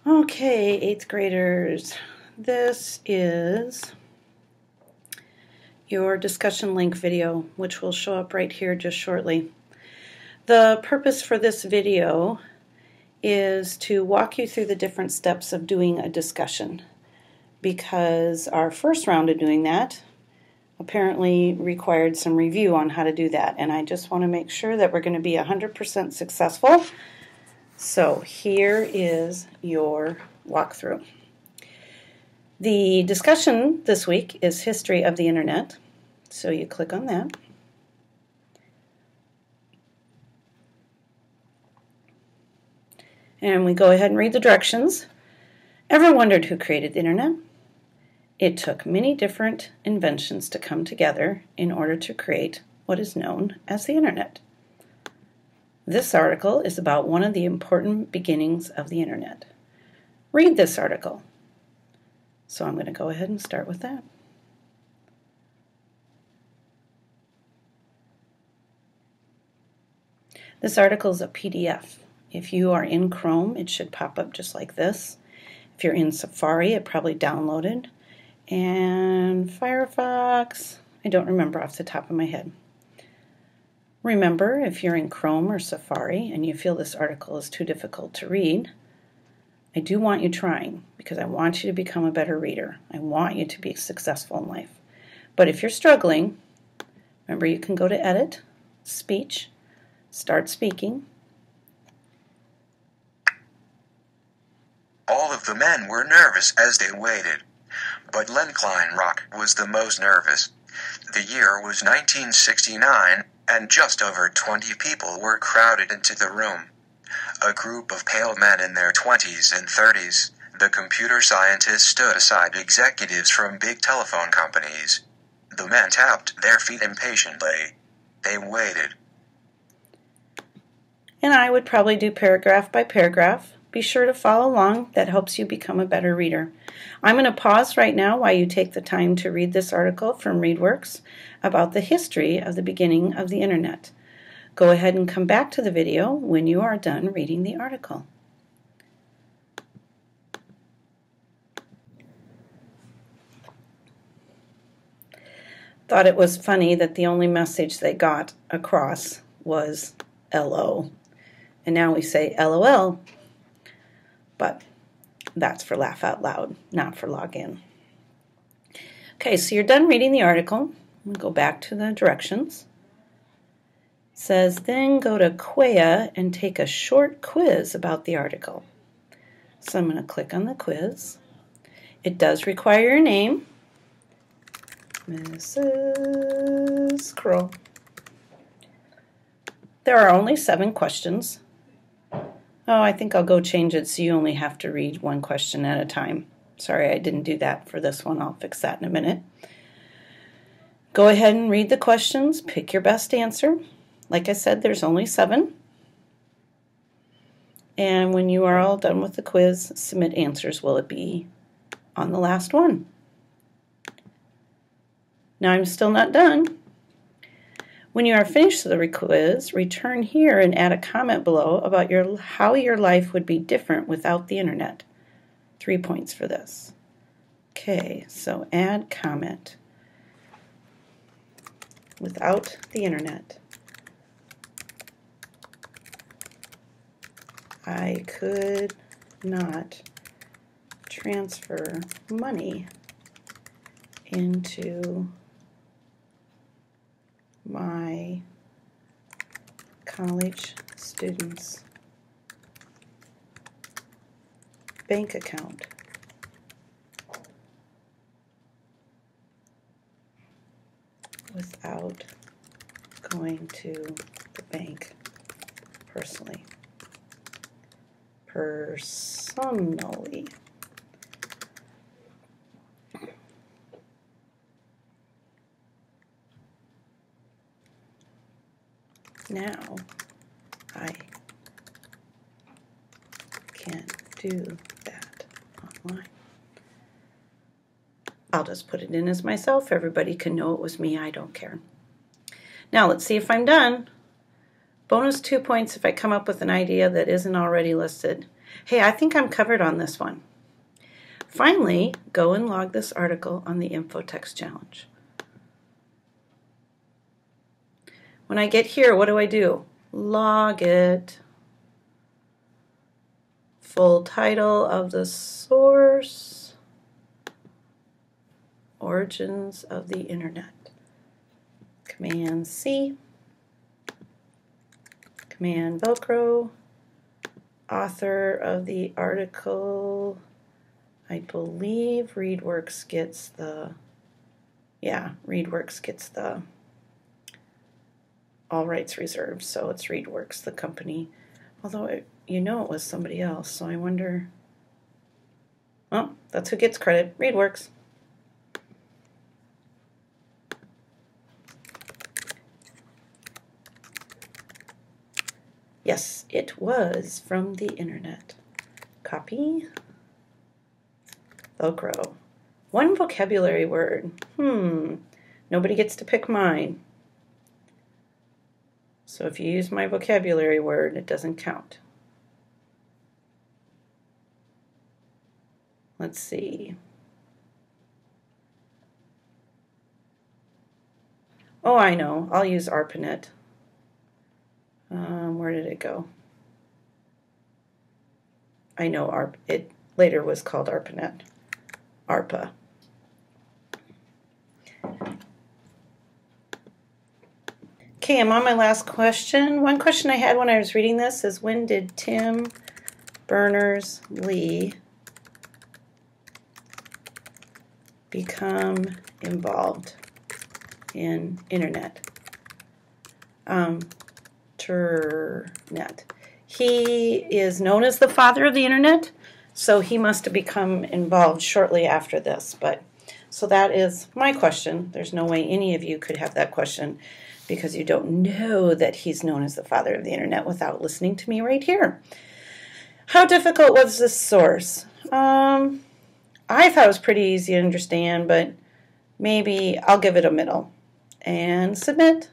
Okay, 8th graders, this is your discussion link video, which will show up right here just shortly. The purpose for this video is to walk you through the different steps of doing a discussion, because our first round of doing that apparently required some review on how to do that, and I just want to make sure that we're going to be 100% successful. So here is your walkthrough. The discussion this week is History of the Internet. So you click on that. And we go ahead and read the directions. Ever wondered who created the Internet? It took many different inventions to come together in order to create what is known as the Internet. This article is about one of the important beginnings of the Internet. Read this article. So I'm going to go ahead and start with that. This article is a PDF. If you are in Chrome, it should pop up just like this. If you're in Safari, it probably downloaded. And Firefox, I don't remember off the top of my head. Remember, if you're in Chrome or Safari and you feel this article is too difficult to read, I do want you trying, because I want you to become a better reader. I want you to be successful in life. But if you're struggling, remember you can go to Edit, Speech, Start Speaking. All of the men were nervous as they waited, but Len Kleinrock was the most nervous. The year was 1969, and just over 20 people were crowded into the room. A group of pale men in their 20s and 30s. The computer scientists stood aside executives from big telephone companies. The men tapped their feet impatiently. They waited. And I would probably do paragraph by paragraph. Be sure to follow along. That helps you become a better reader. I'm going to pause right now while you take the time to read this article from ReadWorks about the history of the beginning of the Internet. Go ahead and come back to the video when you are done reading the article. Thought it was funny that the only message they got across was LO. And now we say LOL, but that's for laugh out loud, not for log in. Okay, so you're done reading the article. We'll go back to the directions. It says, then go to Quaya and take a short quiz about the article. So I'm going to click on the quiz. It does require your name, Mrs. Crow. There are only 7 questions. Oh, I think I'll go change it so you only have to read 1 question at a time. Sorry, I didn't do that for this one. I'll fix that in a minute. Go ahead and read the questions. Pick your best answer. Like I said, there's only 7. And when you are all done with the quiz, submit answers. Will it be on the last one? Now I'm still not done. When you are finished with the quiz, return here and add a comment below about how your life would be different without the Internet. 3 points for this. Okay, so add comment. Without the Internet, I could not transfer money into my college student's bank account without going to the bank personally. Now I can do that online. I'll just put it in as myself. Everybody can know it was me. I don't care. Now let's see if I'm done. Bonus 2 points if I come up with an idea that isn't already listed. Hey, I think I'm covered on this one. Finally, go and log this article on the InfoText Challenge. When I get here, what do? Log it. Full title of the source. Origins of the Internet. Command C. Command Velcro. Author of the article. I believe ReadWorks gets the, ReadWorks gets the all rights reserved, so it's ReadWorks, the company. Although, it was somebody else, so I wonder, well, that's who gets credit, ReadWorks. Yes, it was from the internet. Copy. Velcro. One vocabulary word. Nobody gets to pick mine. So if you use my vocabulary word, it doesn't count. Let's see. Oh, I know. I'll use ARPANET. Where did it go? I know it later was called ARPANET. ARPA. Okay, I'm on my last question. One question I had when I was reading this is, when did Tim Berners-Lee become involved in internet? Internet. He is known as the father of the internet, so he must have become involved shortly after this. So that is my question. There's no way any of you could have that question because you don't know that he's known as the father of the internet without listening to me right here. How difficult was this source? I thought it was pretty easy to understand, but maybe I'll give it a middle. And submit.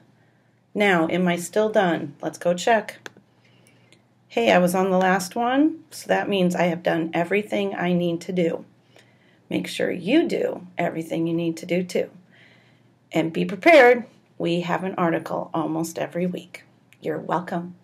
Now, am I still done? Let's go check. Hey, I was on the last one, so that means I have done everything I need to do. Make sure you do everything you need to do too. And be prepared. We have an article almost every week. You're welcome.